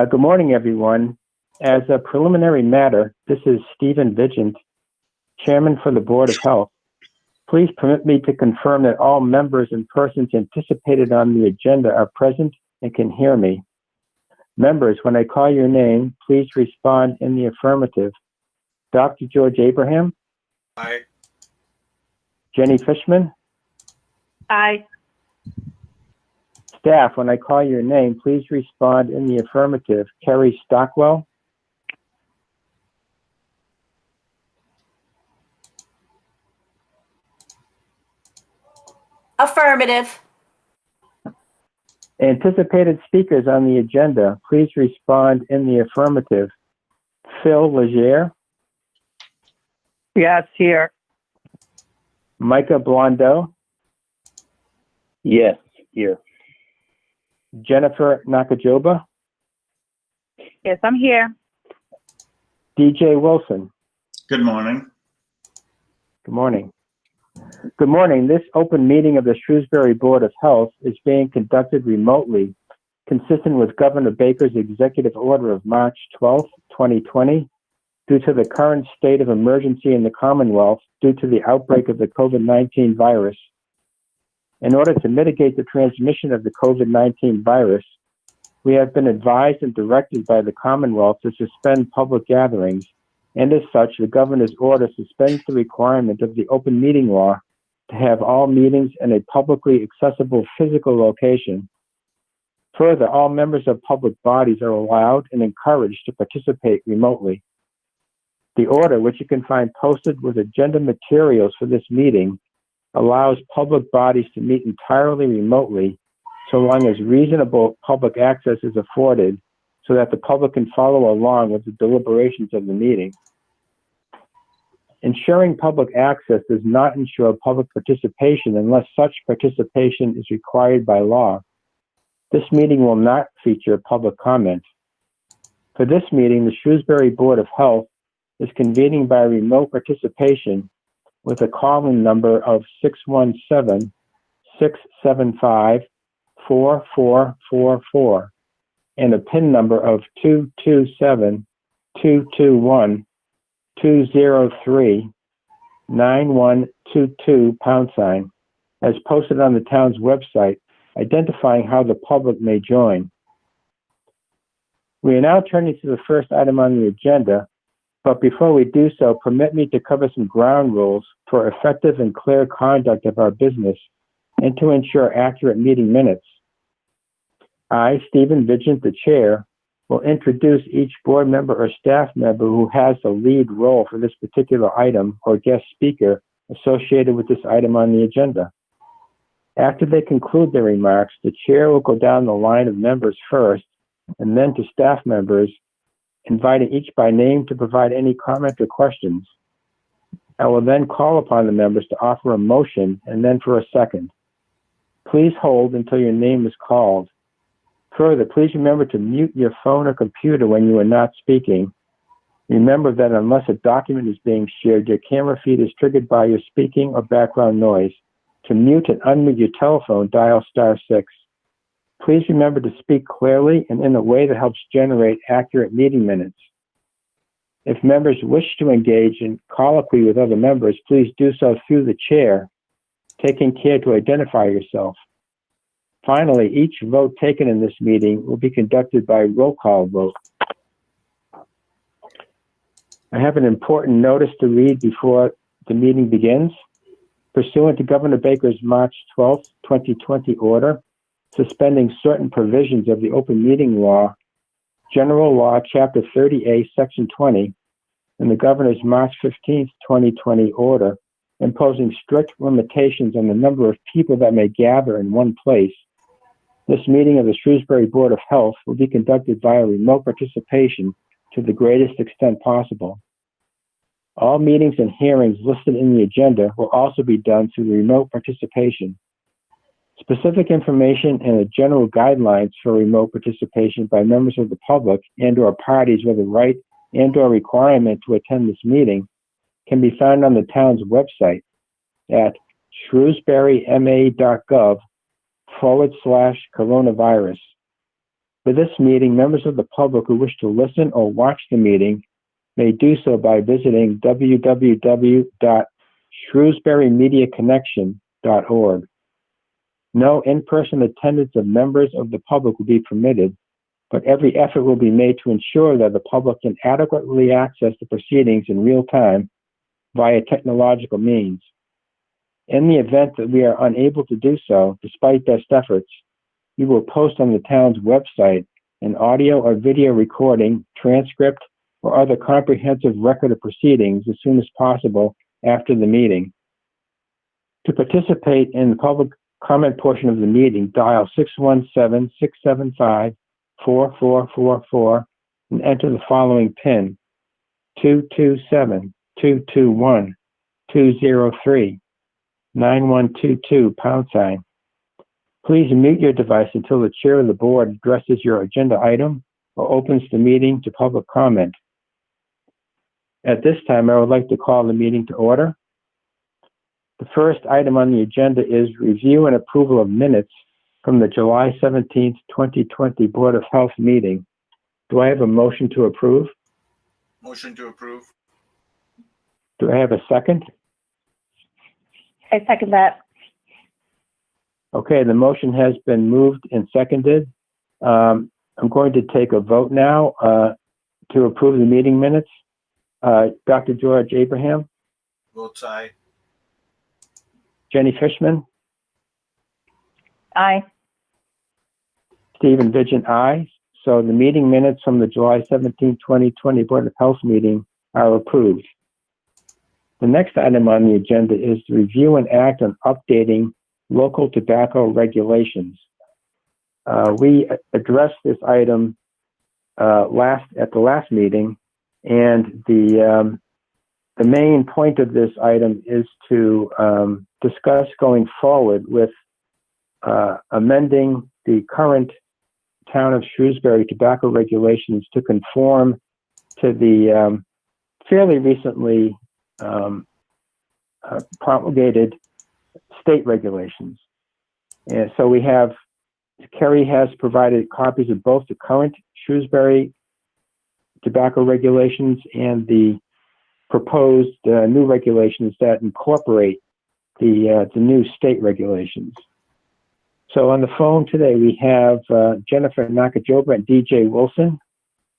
Good morning, everyone. As a preliminary matter, this is Stephen Vigent, Chairman for the Board of Health. Please permit me to confirm that all members and persons anticipated on the agenda are present and can hear me. Members, when I call your name, please respond in the affirmative. Dr. George Abraham? Aye. Jenny Fishman? Aye. Staff, when I call your name, please respond in the affirmative. Kerry Stockwell? Affirmative. Anticipated speakers on the agenda, please respond in the affirmative. Phil Legere? Yes, here. Micah Blondeau? Yes, here. Jennifer Nakajoba? Yes, I'm here. DJ Wilson? Good morning. Good morning. Good morning. This open meeting of the Shrewsbury Board of Health is being conducted remotely, consistent with Governor Baker's executive order of March 12, 2020, due to the current state of emergency in the Commonwealth due to the outbreak of the COVID-19 virus. In order to mitigate the transmission of the COVID-19 virus, we have been advised and directed by the Commonwealth to suspend public gatherings, and as such, the governor's order suspends the requirement of the open meeting law to have all meetings in a publicly accessible physical location. Further, all members of public bodies are allowed and encouraged to participate remotely. The order, which you can find posted with agenda materials for this meeting, allows public bodies to meet entirely remotely so long as reasonable public access is afforded so that the public can follow along with the deliberations of the meeting. Ensuring public access does not ensure public participation unless such participation is required by law. This meeting will not feature public comment. For this meeting, the Shrewsbury Board of Health is convening by remote participation with a call-in number of 617-675-4444 and a PIN number of 227-221-203-9122 as posted on the town's website, identifying how the public may join. We are now turning to the first item on the agenda, but before we do so, permit me to cover some ground rules for effective and clear conduct of our business and to ensure accurate meeting minutes. I, Stephen Vigent, the chair, will introduce each board member or staff member who has the lead role for this particular item or guest speaker associated with this item on the agenda. After they conclude their remarks, the chair will go down the line of members first and then to staff members, inviting each by name to provide any comment or questions. I will then call upon the members to offer a motion and then for a second. Please hold until your name is called. Further, please remember to mute your phone or computer when you are not speaking. Remember that unless a document is being shared, your camera feed is triggered by your speaking or background noise. To mute and unmute your telephone, dial *6. Please remember to speak clearly and in a way that helps generate accurate meeting minutes. If members wish to engage in colloquy with other members, please do so through the chair, taking care to identify yourself. Finally, each vote taken in this meeting will be conducted by roll call vote. I have an important notice to read before the meeting begins. Pursuant to Governor Baker's March 12, 2020 order, suspending certain provisions of the Open Meeting Law, General Law, Chapter 30A, Section 20, and the Governor's March 15, 2020 order, imposing strict limitations on the number of people that may gather in one place, this meeting of the Shrewsbury Board of Health will be conducted via remote participation to the greatest extent possible. All meetings and hearings listed in the agenda will also be done through remote participation. Specific information and the general guidelines for remote participation by members of the public and/or parties with a right and/or requirement to attend this meeting can be found on the town's website at shrewsburyma.gov/coronavirus. For this meeting, members of the public who wish to listen or watch the meeting may do so by visiting www.shrewsburymediaconnection.org. No in-person attendance of members of the public will be permitted, but every effort will be made to ensure that the public can adequately access the proceedings in real time via technological means. In the event that we are unable to do so, despite best efforts, we will post on the town's website an audio or video recording, transcript, or other comprehensive record of proceedings as soon as possible after the meeting. To participate in the public comment portion of the meeting, dial 617-675-4444 and enter the following PIN: 227-221-203-9122 #. Please mute your device until the chair of the board addresses your agenda item or opens the meeting to public comment. At this time, I would like to call the meeting to order. The first item on the agenda is review and approval of minutes from the July 17th, 2020 Board of Health meeting. Do I have a motion to approve? Motion to approve. Do I have a second? I second that. Okay, the motion has been moved and seconded. I'm going to take a vote now to approve the meeting minutes. Dr. George Abraham, Votes aye. Jenny Fishman, Aye. Stephen Vigent, aye. So the meeting minutes from the July 17, 2020 Board of Health meeting are approved. The next item on the agenda is to review and act on updating local tobacco regulations. We addressed this item at the last meeting, and the main point of this item is to discuss going forward with amending the current Town of Shrewsbury tobacco regulations to conform to the fairly recently promulgated state regulations. And so we have, Kerry has provided copies of both the current Shrewsbury tobacco regulations and the proposed new regulations that incorporate the new state regulations. So on the phone today, we have Jennifer Nakajoba and DJ Wilson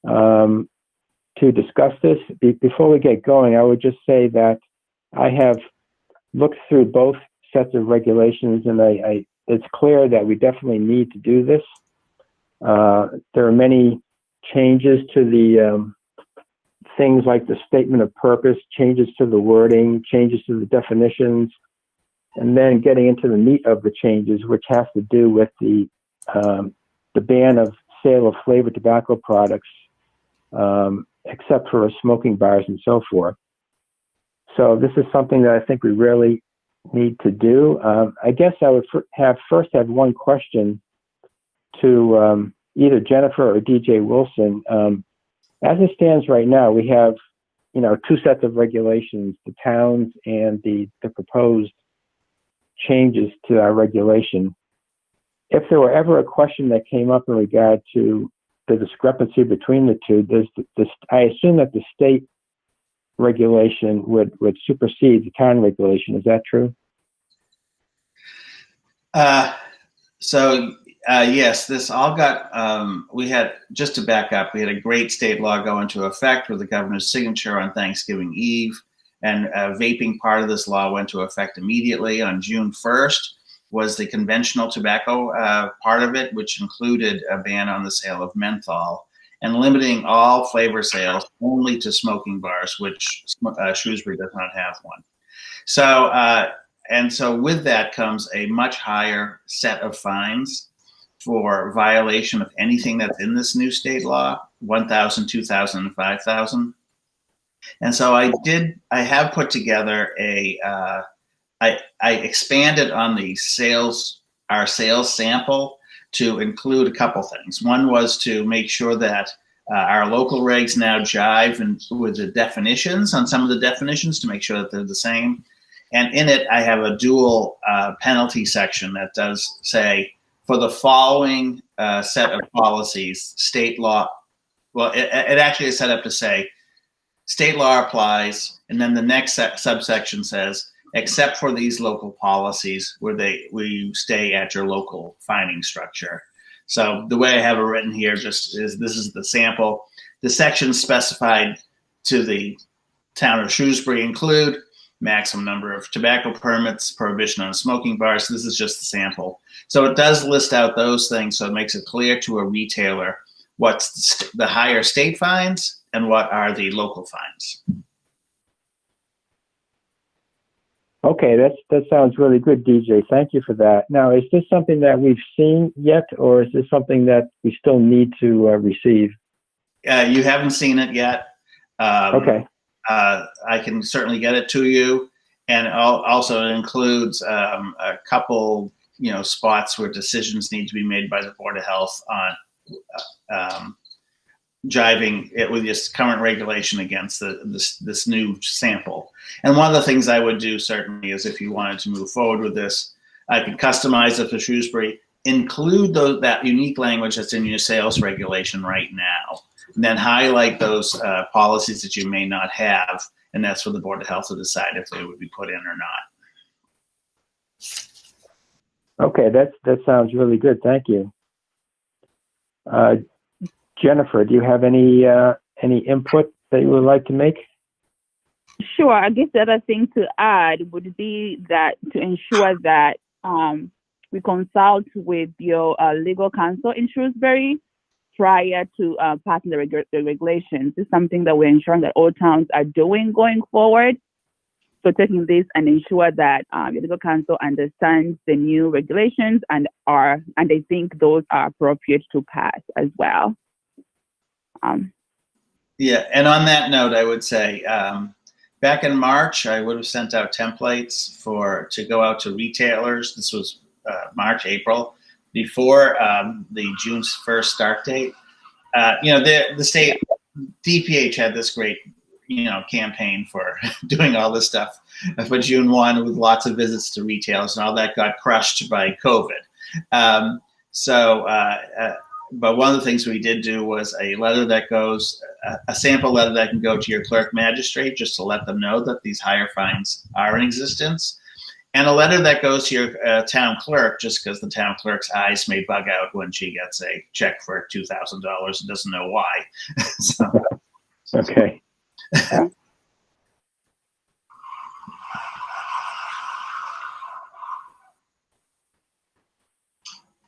to discuss this. Before we get going, I would just say that I have looked through both sets of regulations, and it's clear that we definitely need to do this. There are many changes to the things like the statement of purpose, changes to the wording, changes to the definitions, and then getting into the meat of the changes, which has to do with the ban of sale of flavored tobacco products, except for smoking bars and so forth. So this is something that I think we really need to do. I guess I would first have one question to either Jennifer or DJ Wilson. As it stands right now, we have, two sets of regulations: the towns and the proposed changes to our regulation. If there were ever a question that came up in regard to the discrepancy between the two, I assume that the state regulation would supersede the town regulation. Is that true? Yes, this all got, we had, just to back up, we had a great state law go into effect with the governor's signature on Thanksgiving Eve, and vaping part of this law went to effect immediately on June 1st, was the conventional tobacco part of it, which included a ban on the sale of menthol and limiting all flavor sales only to smoking bars, which Shrewsbury does not have one. So, and so with that comes a much higher set of fines for violation of anything that's in this new state law, 1,000, 2,000, and 5,000. And so I have put together I expanded on the our sales sample to include a couple things. One was to make sure that our local regs now jive with the definitions, on some of the definitions, to make sure that they're the same. And in it, I have a dual penalty section that does say for the following set of policies, state law. Well, it actually is set up to say state law applies, and then the next subsection says, except for these local policies where you stay at your local fining structure. So the way I have it written here just is, this is the sample. The sections specified to the town of Shrewsbury include maximum number of tobacco permits, prohibition on smoking bars. This is just the sample. So it does list out those things, so it makes it clear to a retailer what's the higher state fines and what are the local fines. Okay, that sounds really good, DJ. Thank you for that. Now, is this something that we've seen yet, or is this something that we still need to receive? You haven't seen it yet. Okay. I can certainly get it to you, and also it includes a couple, spots where decisions need to be made by the Board of Health on jiving it with this current regulation against this new sample. And one of the things I would do certainly is, if you wanted to move forward with this, I could customize it for Shrewsbury, include that unique language that's in your sales regulation right now, and then highlight those policies that you may not have, and that's for the Board of Health to decide if they would be put in or not. Okay, that sounds really good. Thank you. Jennifer, do you have any input that you would like to make? Sure. I guess the other thing to add would be that to ensure that we consult with your legal counsel in Shrewsbury prior to passing the regulations. This is something that we're ensuring that all towns are doing going forward. So taking this and ensure that your legal counsel understands the new regulations and they think those are appropriate to pass as well. Yeah, and on that note, I would say back in March, I would have sent out templates to go out to retailers. This was March, April, before the June 1st start date. The state DPH had this great campaign for doing all this stuff for June 1 with lots of visits to retailers, and all that got crushed by COVID. But one of the things we did do was a letter that goes, a sample letter that can go to your clerk magistrate, just to let them know that these higher fines are in existence, and a letter that goes to your town clerk, just because the town clerk's eyes may bug out when she gets a check for $2,000 and doesn't know why. Okay.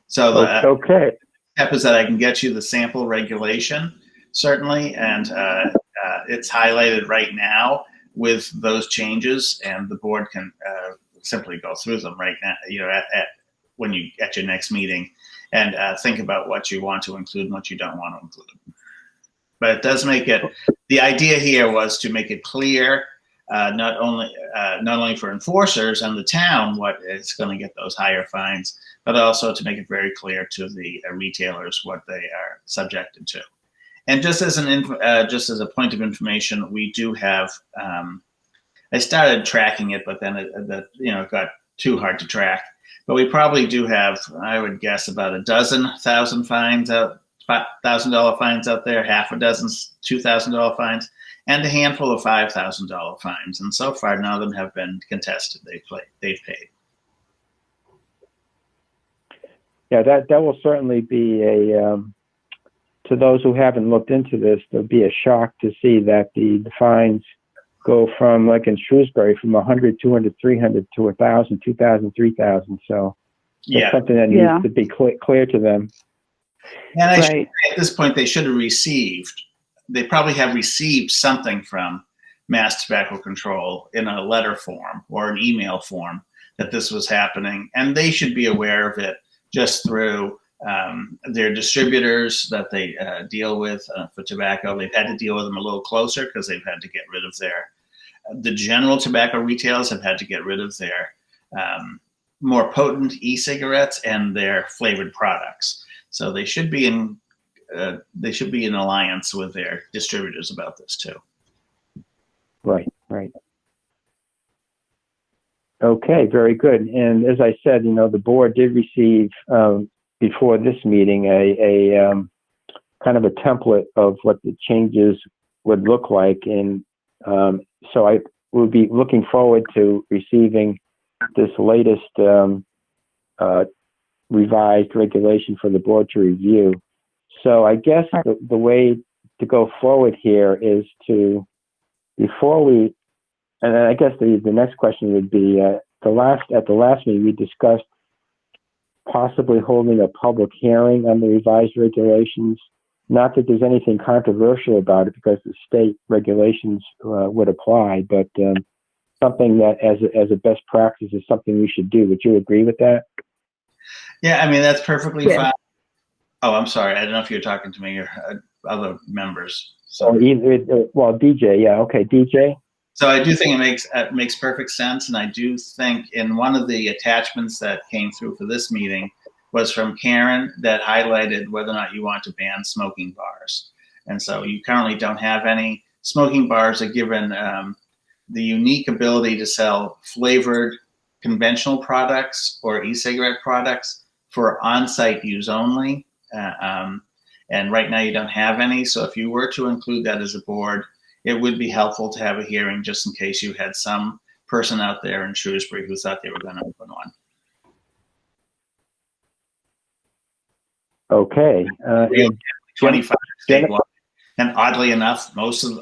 So the okay. step is that I can get you the sample regulation, certainly, and it's highlighted right now with those changes, and the board can simply go through them right now, at your next meeting, and think about what you want to include and what you don't want to include. But it does make it, the idea here was to make it clear, not only for enforcers and the town what is going to get those higher fines, but also to make it very clear to the retailers what they are subjected to. And just as a point of information, we do have. I started tracking it, but then it got too hard to track. But we probably do have, I would guess, about a dozen $1,000 fines out. $1,000 fines out there, half a dozen $2,000 fines, and a handful of $5,000 fines. And so far, none of them have been contested. They've paid. Yeah, that will certainly be to those who haven't looked into this, there'll be a shock to see that the fines go from, like in Shrewsbury, from 100, 200, 300 to 1,000, 2,000, 3,000. So that's something that needs to be clear to them. And at this point, they should have received, they probably have received something from Mass Tobacco Control in a letter form or an email form that this was happening. And they should be aware of it just through their distributors that they deal with for tobacco. They've had to deal with them a little closer because they've had to get rid of the general tobacco retailers have had to get rid of their more potent e-cigarettes and their flavored products. So they should be in alliance with their distributors about this too. Right. Okay, very good. And as I said, the board did receive before this meeting a kind of a template of what the changes would look like. And so I will be looking forward to receiving this latest revised regulation for the board to review. So I guess the way to go forward here is to, before we, and I guess the next question would be, at the last meeting, we discussed possibly holding a public hearing on the revised regulations. Not that there's anything controversial about it because the state regulations would apply, but something that as a best practice is something we should do. Would you agree with that? Yeah, I mean, that's perfectly Yeah. fine. Oh, I'm sorry. I don't know if you're talking to me or other members. So, Or either, well, DJ, yeah, okay, DJ. so I do think it makes perfect sense, and I do think in one of the attachments that came through for this meeting was from Karen that highlighted whether or not you want to ban smoking bars. And so you currently don't have any. Smoking bars are given the unique ability to sell flavored conventional products or e-cigarette products for on-site use only. And right now you don't have any. So if you were to include that as a board, it would be helpful to have a hearing just in case you had some person out there in Shrewsbury who thought they were going to open one. Okay. And 25 state law. And oddly enough, most of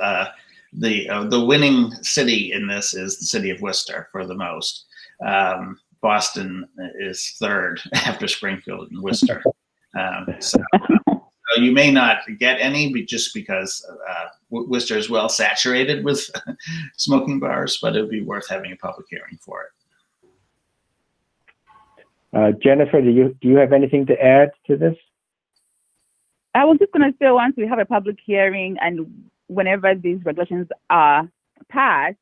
the winning city in this is the city of Worcester for the most. Boston is third after Springfield and Worcester. So you may not get any just because Worcester is well saturated with smoking bars, but it would be worth having a public hearing for it. Jennifer, do you have anything to add to this? I was just going to say, once we have a public hearing and whenever these regulations are passed,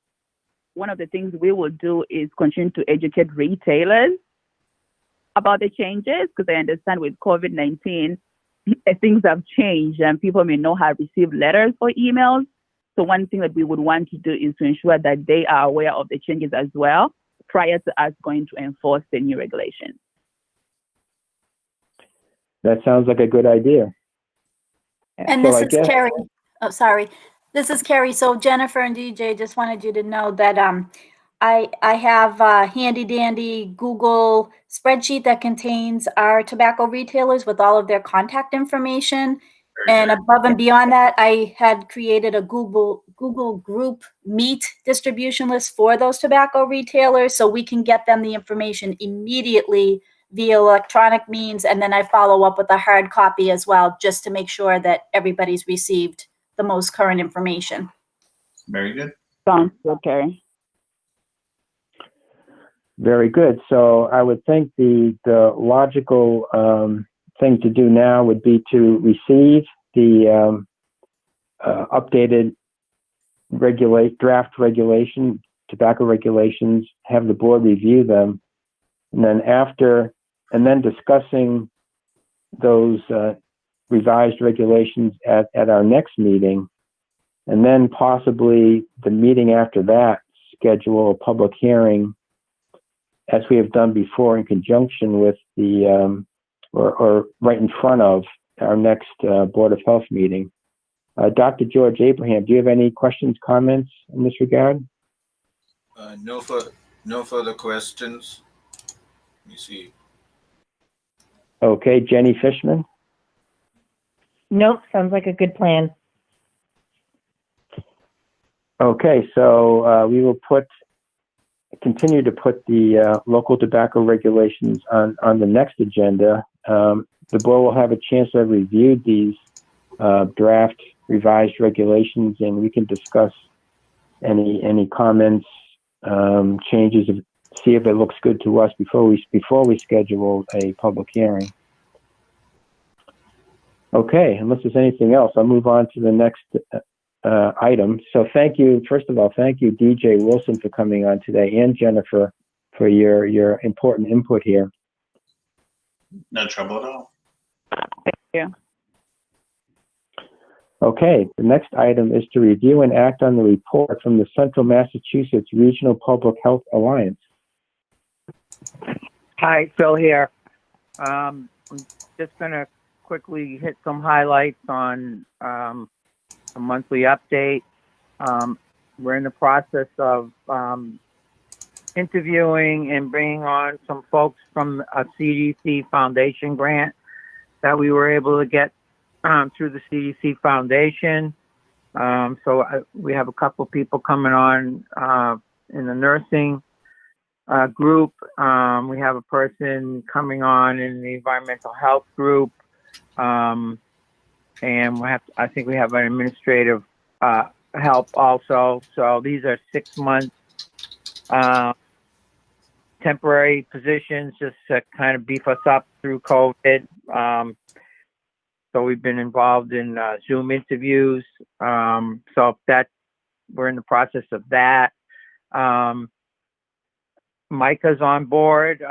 one of the things we will do is continue to educate retailers about the changes, because I understand with COVID-19, things have changed and people may not have received letters or emails. So one thing that we would want to do is to ensure that they are aware of the changes as well prior to us going to enforce the new regulations. That sounds like a good idea. And So this I is guess- Carrie. Oh, sorry. This is Carrie. So Jennifer and DJ, just wanted you to know that I have a handy dandy Google spreadsheet that contains our tobacco retailers with all of their contact information. And above and beyond that, I had created a Google Group Meet distribution list for those tobacco retailers so we can get them the information immediately via electronic means. And then I follow up with a hard copy as well, just to make sure that everybody's received the most current information. Very good. Sounds good, Carrie. Very good. So I would think the logical thing to do now would be to receive the updated draft regulation, tobacco regulations, have the board review them, and then discussing those revised regulations at our next meeting, and then possibly the meeting after that, schedule a public hearing as we have done before in conjunction with the, or right in front of our next Board of Health meeting. Dr. George Abraham, do you have any questions, comments in this regard? No further questions. Let me see. Okay, Jenny Fishman? Nope, sounds like a good plan. Okay, so we will continue to put the local tobacco regulations on the next agenda. The board will have a chance to have reviewed these draft revised regulations, and we can discuss any comments, changes, see if it looks good to us before we schedule a public hearing. Okay, unless there's anything else, I'll move on to the next item. So thank you, first of all, thank you, DJ Wilson, for coming on today, and Jennifer for your important input here. No trouble at all. Thank you. Okay, the next item is to review and act on the report from the Central Massachusetts Regional Public Health Alliance. Hi, Phil here. just going to quickly hit some highlights on a monthly update. We're in the process of interviewing and bringing on some folks from a CDC Foundation grant that we were able to get through the CDC Foundation. We have a couple people coming on in the nursing group. We have a person coming on in the environmental health group. And I think we have an administrative help also. So these are 6 months temporary positions just to kind of beef us up through COVID. So we've been involved in Zoom interviews. So we're in the process of that. Micah's on board.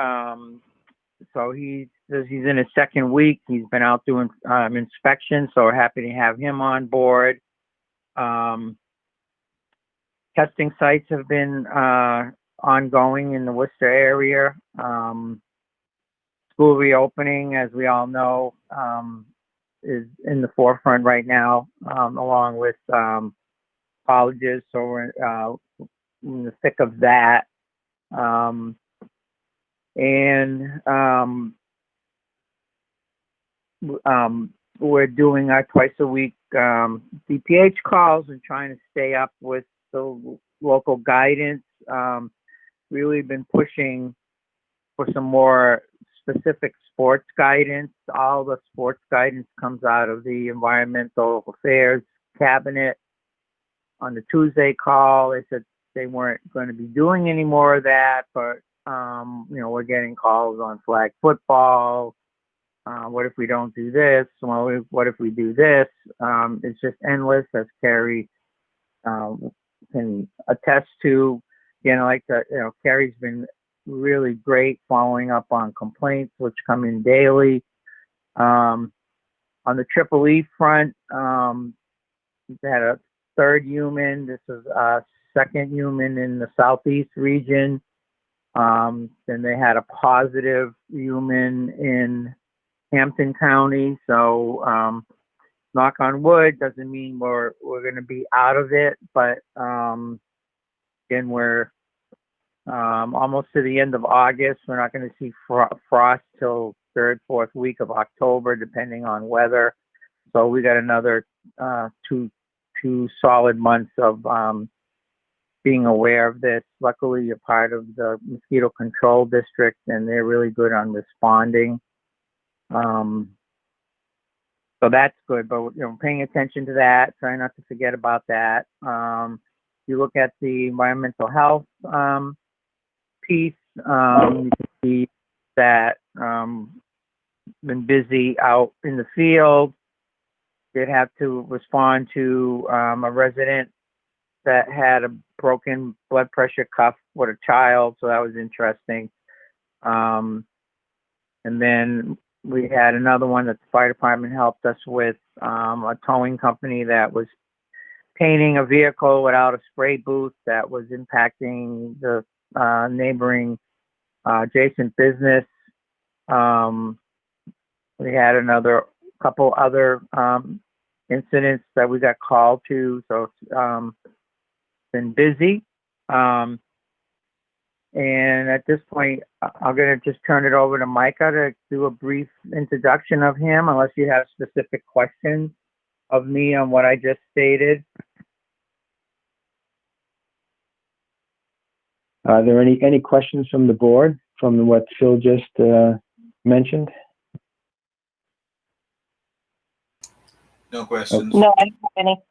So he's in his second week. He's been out doing inspections, so we're happy to have him on board. Testing sites have been ongoing in the Worcester area. School reopening, as we all know, is in the forefront right now, along with colleges. So we're in the thick of that. We're doing our twice a week DPH calls and trying to stay up with the local guidance. Really been pushing for some more specific sports guidance. All the sports guidance comes out of the Environmental Affairs Cabinet. On the Tuesday call, they said they weren't going to be doing any more of that, but we're getting calls on flag football. What if we don't do this? Well, what if we do this? It's just endless, as Carrie can attest to. Carrie's been really great following up on complaints, which come in daily. On the Triple E front, we had a third human. This is a second human in the Southeast region. Then they had a positive human in Hampton County. So, knock on wood, doesn't mean we're going to be out of it, but again, we're almost to the end of August. We're not going to see frost till third, fourth week of October, depending on weather. So we got another two solid months of being aware of this. Luckily, you're part of the mosquito control district, and they're really good on responding. So that's good, but paying attention to that, trying not to forget about that. You look at the environmental health piece, you can see that been busy out in the field. Did have to respond to a resident that had a broken blood pressure cuff with a child, so that was interesting. And then we had another one that the fire department helped us with, a towing company that was painting a vehicle without a spray booth that was impacting the neighboring adjacent business. We had couple other incidents that we got called to, so it's been busy. And at this point, I'm going to just turn it over to Micah to do a brief introduction of him, unless you have specific questions of me on what I just stated. Are there any questions from the board from what Phil just mentioned? No questions. No, I don't have any.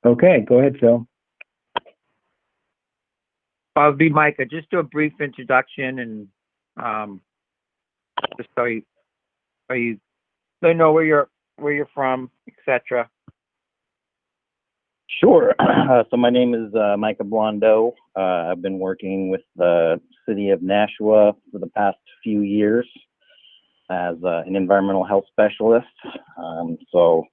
Okay, go ahead, Phil. I'll be Micah. Just do a brief introduction and just so you know where you're from, etc. Sure. So my name is Micah Blondeau. I've been working with the city of Nashua for the past few years as an environmental health specialist. So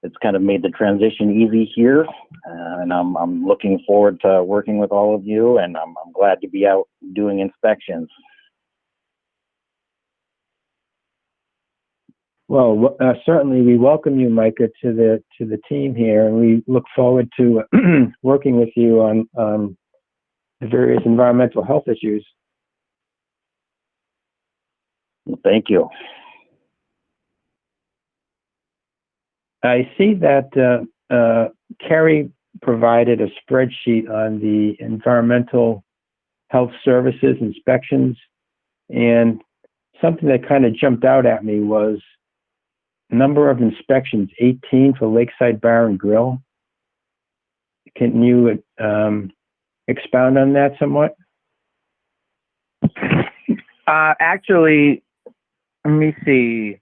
it's kind of made the transition easy here, and I'm looking forward to working with all of you, and I'm glad to be out doing inspections. Well, certainly we welcome you, Micah, to the team here, and we look forward to working with you on the various environmental health issues. Thank you. I see that Carrie provided a spreadsheet on the environmental health services inspections, and something that kind of jumped out at me was number of inspections, 18 for Lakeside Bar and Grill. Can you expound on that somewhat? Actually, let me see.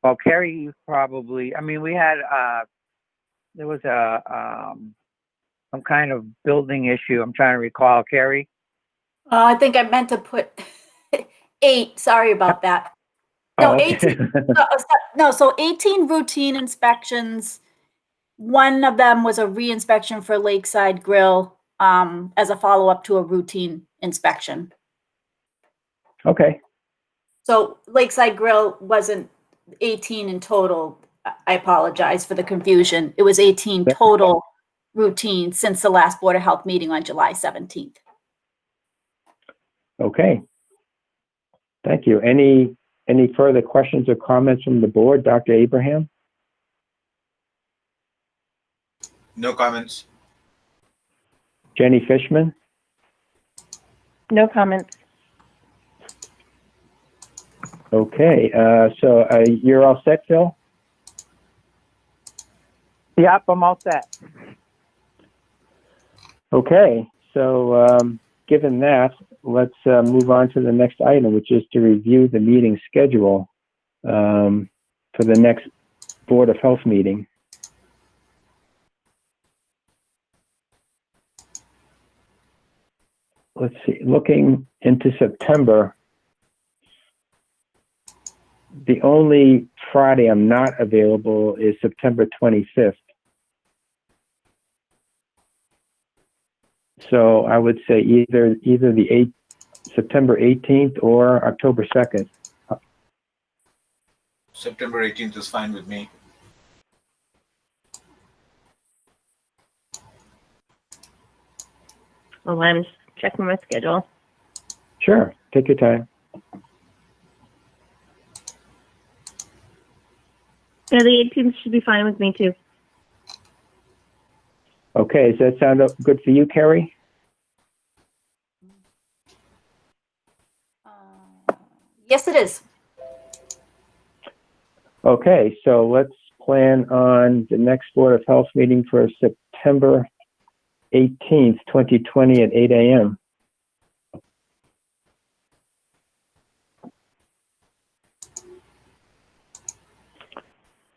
Well, Carrie probably, I mean, we had, there was some kind of building issue. I'm trying to recall, Carrie. I think I meant to put 8. Sorry about that. No, Oh, okay. 18. So 18 routine inspections. One of them was a re-inspection for Lakeside Grill as a follow-up to a routine inspection. Okay. So Lakeside Grill wasn't 18 in total. I apologize for the confusion. It was 18 total routine since the last Board of Health meeting on July 17th. Okay. Thank you. Any further questions or comments from the board? Dr. Abraham? No comments. Jenny Fishman? No comments. Okay. So you're all set, Phil? Yep, I'm all set. Okay. So given that, let's move on to the next item, which is to review the meeting schedule for the next Board of Health meeting. Let's see, looking into September, the only Friday I'm not available is September 25th. So I would say either the September 18th or October 2nd. September 18th is fine with me. Well, I'm just checking my schedule. Sure, take your time. Yeah, the 18th should be fine with me too. Okay, does that sound good for you, Carrie? Yes, it is. Okay, so let's plan on the next Board of Health meeting for September 18th, 2020 at 8 a.m.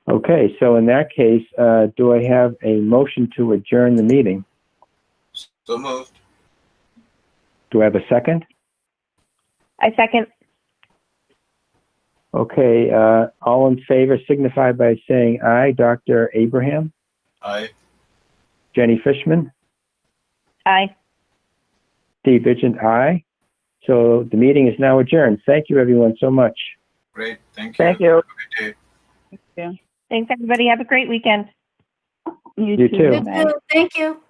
Okay, so in that case, do I have a motion to adjourn the meeting? So moved. Do I have a second? I second. Okay, all in favor signify by saying aye. Dr. Abraham? Aye. Jenny Fishman? Aye. Steve Vigent, aye. So the meeting is now adjourned. Thank you, everyone, so much. Great. Thank you. Thank you. Have a good day. Yeah. Thanks, everybody. Have a great weekend. You too. Thank you.